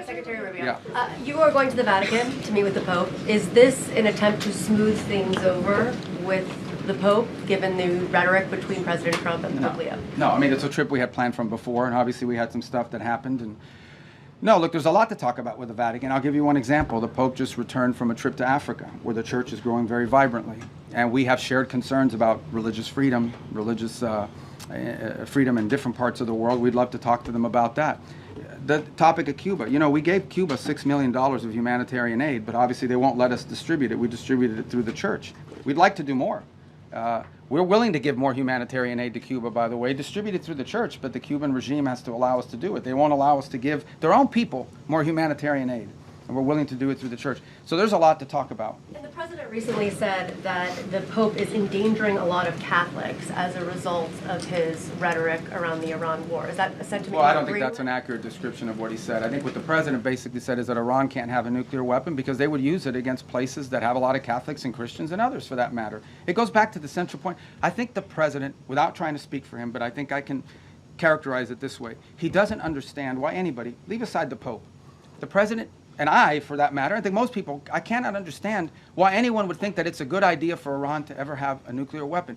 Secretary Rubio. Yeah. You are going to the Vatican to meet with the Pope. Is this an attempt to smooth things over with the Pope, given the rhetoric between President Trump and Pope Leo? No, I mean, it's a trip we had planned from before, and obviously we had some stuff that happened. And no, look, there's a lot to talk about with the Vatican. I'll give you one example. The Pope just returned from a trip to Africa, where the church is growing very vibrantly. And we have shared concerns about religious freedom, freedom in different parts of the world. We'd love to talk to them about that. The topic of Cuba, you know, we gave Cuba $6 million of humanitarian aid, but obviously they won't let us distribute it. We distributed it through the church. We'd like to do more. We're willing to give more humanitarian aid to Cuba, by the way, distributed through the church, but the Cuban regime has to allow us to do it. They won't allow us to give their own people more humanitarian aid, and we're willing to do it through the church. So there's a lot to talk about. And the president recently said that the Pope is endangering a lot of Catholics as a result of his rhetoric around the Iran war. Is that a sentiment? Well, I don't think that's an accurate description of what he said. I think what the president basically said is that Iran can't have a nuclear weapon because they would use it against places that have a lot of Catholics and Christians and others for that matter. It goes back to the central point. I think the president, without trying to speak for him, but I think I can characterize it this way. He doesn't understand why anybody, leave aside the Pope, the president, and I, for that matter, I think most people, I cannot understand why anyone would think that it's a good idea for Iran to ever have a nuclear weapon.